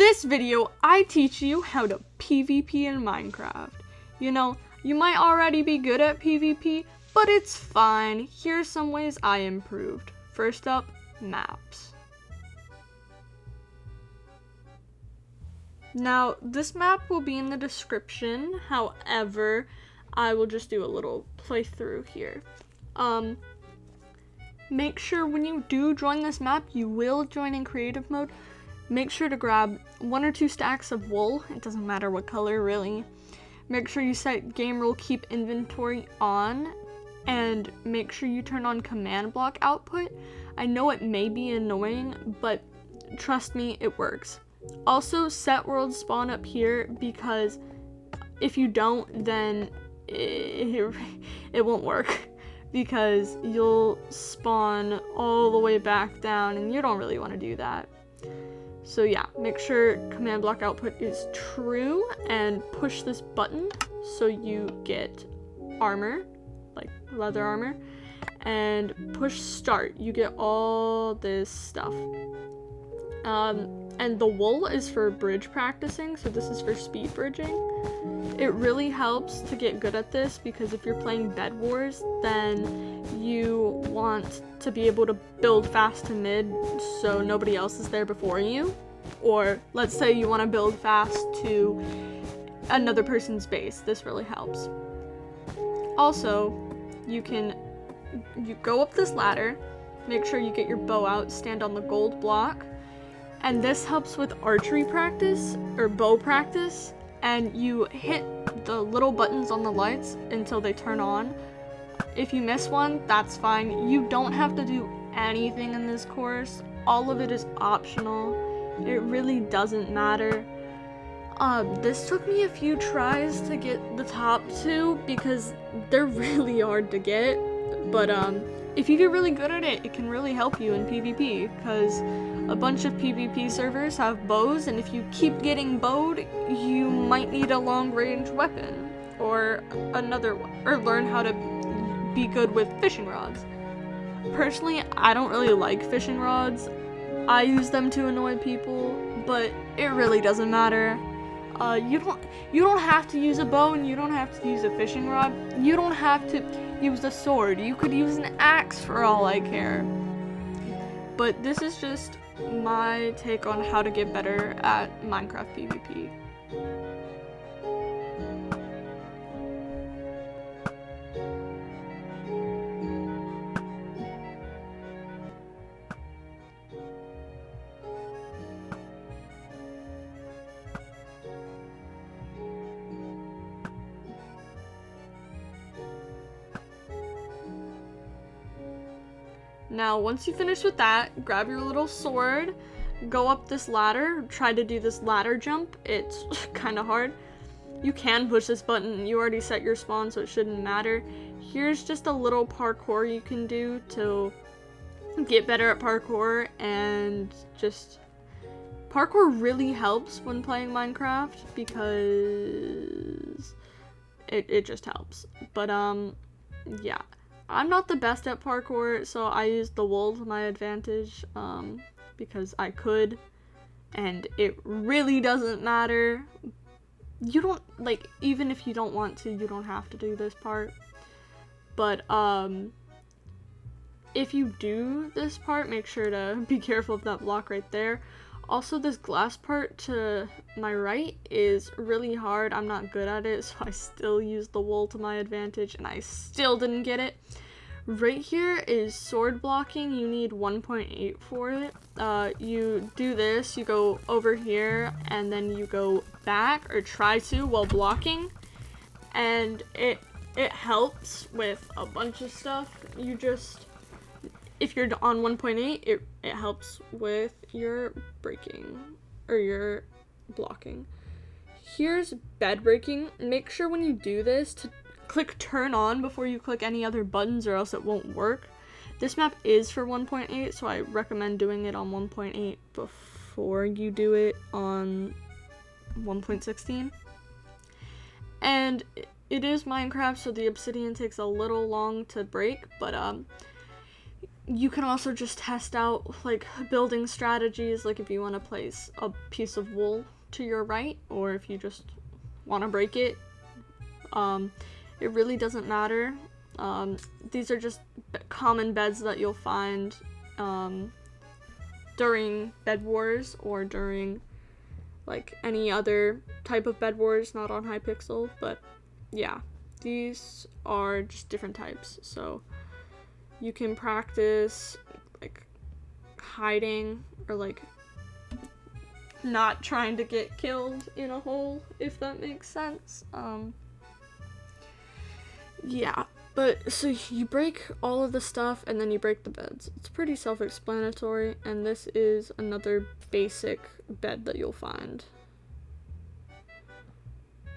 this video, I teach you how to PvP in Minecraft. You know, you might already be good at PvP, but it's fine. Here's some ways I improved. First up, maps. Now, this map will be in the description. However, I will just do a little playthrough here. Make sure when you do join this map, you will join in creative mode. Make sure to grab 1 or 2 stacks of wool. It doesn't matter what color, really. Make sure you set game rule keep inventory on, and make sure you turn on command block output. I know it may be annoying, but trust me, it works. Also, set world spawn up here, because if you don't, then it won't work, because you'll spawn all the way back down, and you don't really want to do that. So yeah, make sure command block output is true, and push this button so you get armor, like leather armor, and push start. You get all this stuff. And the wool is for bridge practicing, so this is for speed bridging. It really helps to get good at this, because if you're playing Bed Wars, then you want to be able to build fast to mid so nobody else is there before you. Or let's say you want to build fast to another person's base. This really helps. Also, you go up this ladder, make sure you get your bow out, stand on the gold block. And this helps with archery practice, or bow practice, and you hit the little buttons on the lights until they turn on. If you miss one, that's fine. You don't have to do anything in this course. All of it is optional. It really doesn't matter. This took me a few tries to get the top 2, because they're really hard to get, but if you get really good at it, it can really help you in PvP, because a bunch of PvP servers have bows, and if you keep getting bowed, you might need a long-range weapon, or learn how to be good with fishing rods. Personally, I don't really like fishing rods. I use them to annoy people, but it really doesn't matter. You don't have to use a bow, and you don't have to use a fishing rod. You don't have to use a sword. You could use an axe for all I care. But this is just my take on how to get better at Minecraft PvP. Now, once you finish with that, grab your little sword, go up this ladder, try to do this ladder jump. It's kind of hard. You can push this button. You already set your spawn, so it shouldn't matter. Here's just a little parkour you can do to get better at parkour, and just parkour really helps when playing Minecraft, because it just helps. But yeah. I'm not the best at parkour, so I used the wool to my advantage, because I could, and it really doesn't matter. You don't, even if you don't want to, you don't have to do this part. But, if you do this part, make sure to be careful of that block right there. Also, this glass part to my right is really hard. I'm not good at it, so I still use the wool to my advantage, and I still didn't get it. Right here is sword blocking. You need 1.8 for it. You do this, you go over here, and then you go back, or try to, while blocking, and it helps with a bunch of stuff. You just, if you're on 1.8, it helps with your breaking, or your blocking. Here's bed breaking. Make sure when you do this to click turn on before you click any other buttons, or else it won't work. This map is for 1.8, so I recommend doing it on 1.8 before you do it on 1.16. And it is Minecraft, so the obsidian takes a little long to break, but you can also just test out like building strategies, like if you want to place a piece of wool to your right, or if you just want to break it. It really doesn't matter. These are just common beds that you'll find during Bed Wars, or during like any other type of Bed Wars, not on Hypixel. But yeah, these are just different types, so you can practice like hiding, or like not trying to get killed in a hole, if that makes sense. Yeah, but so you break all of the stuff and then you break the beds. It's pretty self-explanatory, and this is another basic bed that you'll find.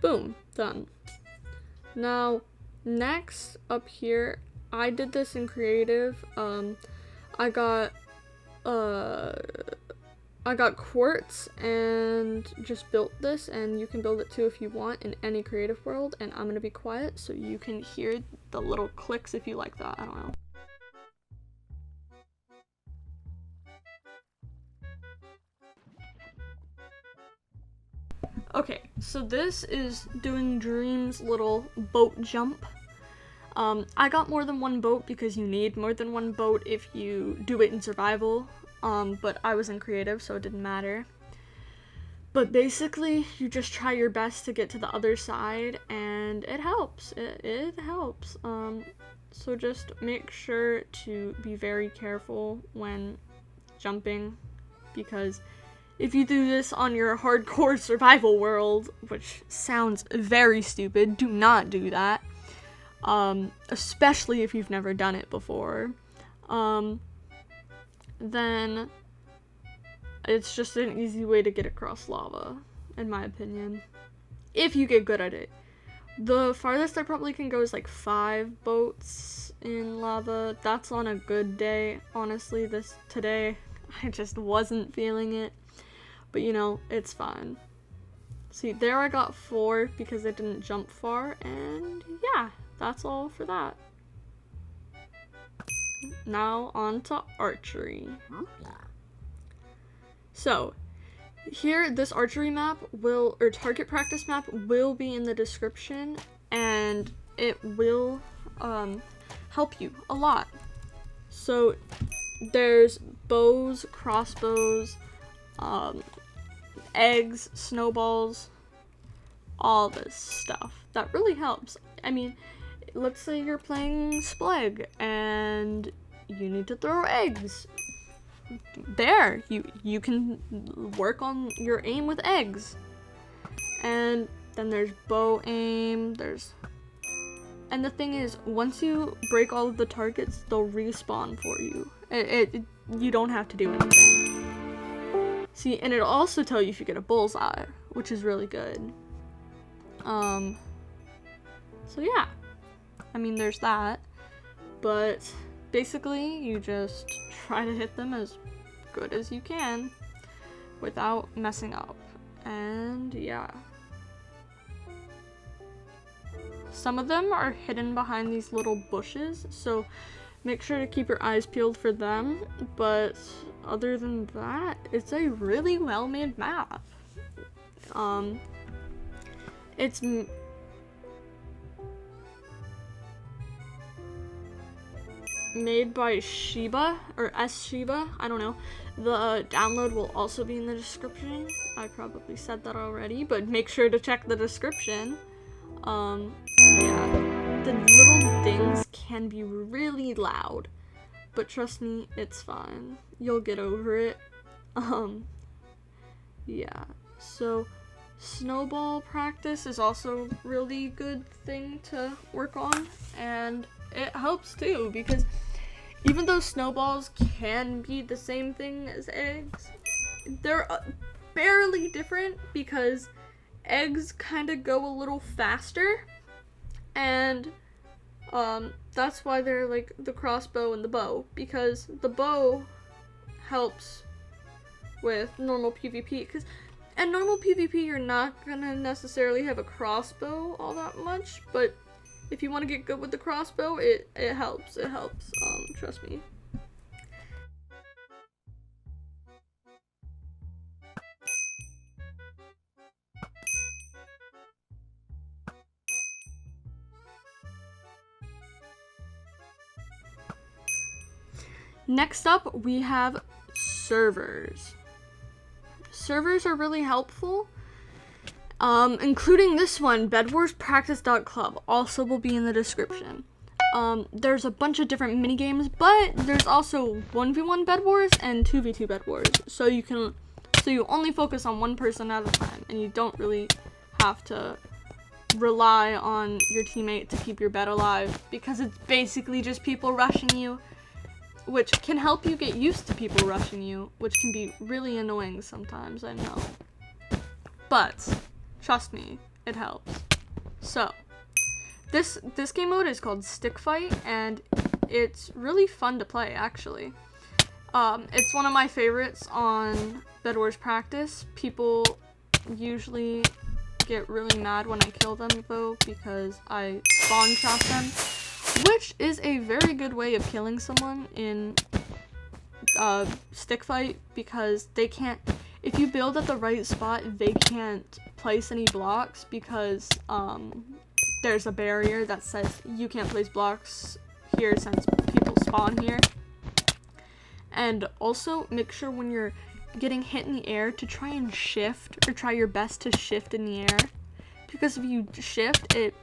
Boom, done. Now, next up here, I did this in creative. I got quartz and just built this, and you can build it too if you want in any creative world, and I'm gonna be quiet so you can hear the little clicks if you like that. I don't know. Okay, so this is doing Dream's little boat jump. I got more than one boat because you need more than one boat if you do it in survival, but I was in creative, so it didn't matter. But basically, you just try your best to get to the other side, and it helps. It helps. So just make sure to be very careful when jumping, because if you do this on your hardcore survival world, which sounds very stupid, do not do that. Especially if you've never done it before. Then it's just an easy way to get across lava, in my opinion, if you get good at it. The farthest I probably can go is like 5 boats in lava. That's on a good day. Honestly, today, I just wasn't feeling it. But you know, it's fine. See, there I got 4 because I didn't jump far, and yeah, that's all for that. Now on to archery. So, here, this archery map or target practice map will be in the description, and it will help you a lot. So, there's bows, crossbows, eggs, snowballs, all this stuff. That really helps. I mean, let's say you're playing Spleg and you need to throw eggs. There, you can work on your aim with eggs. And then there's bow aim, and the thing is, once you break all of the targets, they'll respawn for you. You don't have to do anything. See, and it'll also tell you if you get a bullseye, which is really good. So yeah, I mean, there's that, but basically you just try to hit them as good as you can without messing up, and yeah. Some of them are hidden behind these little bushes, so make sure to keep your eyes peeled for them, but other than that, it's a really well-made map. It's made by Shiba, or S Shiba, I don't know. The download will also be in the description. I probably said that already, but make sure to check the description. Yeah, the little dings can be really loud, but trust me, it's fine. You'll get over it. Yeah, so snowball practice is also a really good thing to work on, and it helps too, because even though snowballs can be the same thing as eggs, they're barely different, because eggs kind of go a little faster, and that's why they're like the crossbow and the bow, because the bow helps with normal PvP, and normal PvP you're not gonna necessarily have a crossbow all that much, but if you want to get good with the crossbow, it helps, trust me. Next up, we have servers. Servers are really helpful, including this one, bedwarspractice.club, also will be in the description. There's a bunch of different mini games, but there's also 1v1 Bed Wars and 2v2 Bed Wars. So you only focus on one person at a time, and you don't really have to rely on your teammate to keep your bed alive, because it's basically just people rushing you, which can help you get used to people rushing you, which can be really annoying sometimes, I know. But trust me, it helps. So this game mode is called Stick Fight, and it's really fun to play, actually. It's one of my favorites on Bed Wars Practice. People usually get really mad when I kill them, though, because I spawn trap them, which is a very good way of killing someone in Stick Fight, because they can't, if you build at the right spot, they can't place any blocks, because there's a barrier that says you can't place blocks here since people spawn here. And also make sure when you're getting hit in the air to try and shift, or try your best to shift in the air, because if you shift, it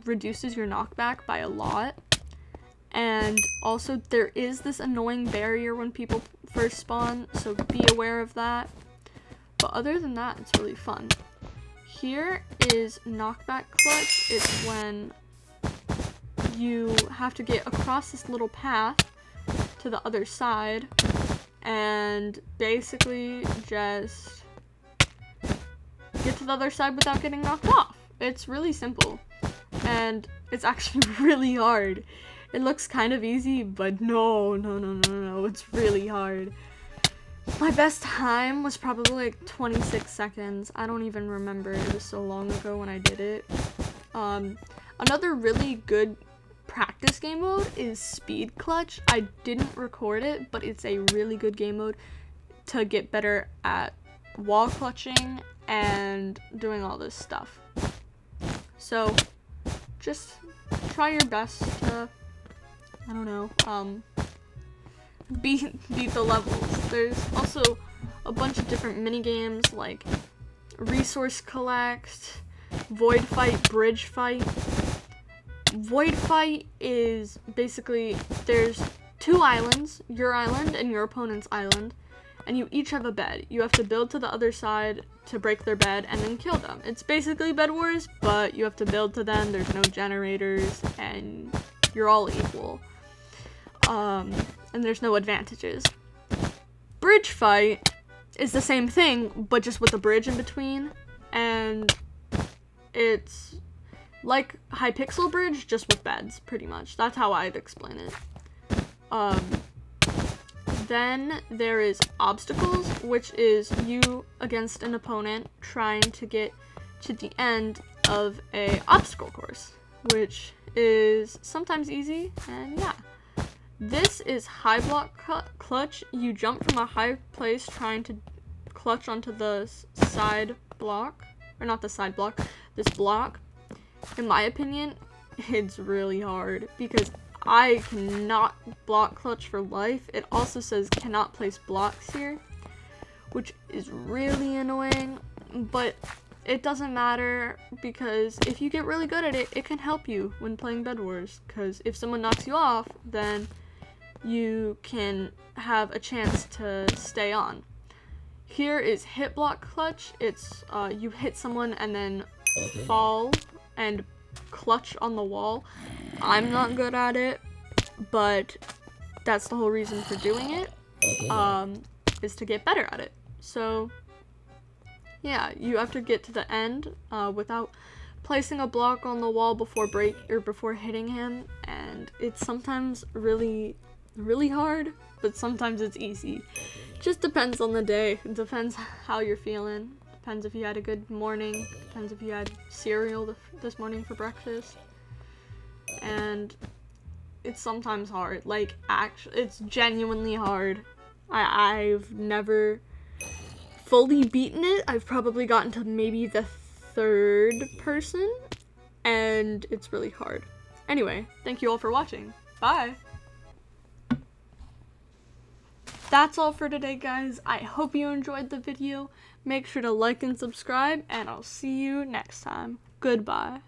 reduces your knockback by a lot. And also there is this annoying barrier when people first spawn, so be aware of that. But other than that, it's really fun. Here is knockback clutch. It's when you have to get across this little path to the other side and basically just get to the other side without getting knocked off. It's really simple, and it's actually really hard. It looks kind of easy, but no, it's really hard. My best time was probably like 26 seconds. I don't even remember, it was so long ago when I did it. Another really good practice game mode is Speed Clutch. I didn't record it, but it's a really good game mode to get better at wall clutching and doing all this stuff. So just try your best to, I don't know, beat the levels. There's also a bunch of different mini games like Resource Collect, Void Fight, Bridge Fight. Void Fight is basically, there's two islands, your island and your opponent's island, and you each have a bed. You have to build to the other side to break their bed and then kill them. It's basically Bed Wars, but you have to build to them, there's no generators, and you're all equal. And there's no advantages. Bridge Fight is the same thing, but just with a bridge in between, and it's like Hypixel Bridge, just with beds, pretty much. That's how I'd explain it. Then there is Obstacles, which is you against an opponent trying to get to the end of a obstacle course, which is sometimes easy, and yeah. This is High Block Clutch. You jump from a high place trying to clutch onto the side block, or not the side block, this block. In my opinion, it's really hard because I cannot block clutch for life. It also says cannot place blocks here, which is really annoying, but it doesn't matter, because if you get really good at it, it can help you when playing Bed Wars, because if someone knocks you off, then you can have a chance to stay on. Here is Hit Block Clutch. It's you hit someone and then fall and clutch on the wall. I'm not good at it, but that's the whole reason for doing it, is to get better at it. So yeah, you have to get to the end without placing a block on the wall before hitting him, and it's sometimes really hard, but sometimes it's easy. Just depends on the day. It depends how you're feeling. Depends if you had a good morning. Depends if you had cereal this morning for breakfast. And it's sometimes hard. Like, actually, it's genuinely hard. I've never fully beaten it. I've probably gotten to maybe the third person, and it's really hard. Anyway, thank you all for watching. Bye! that's all for today, guys. I hope you enjoyed the video. Make sure to like and subscribe, and I'll see you next time. Goodbye.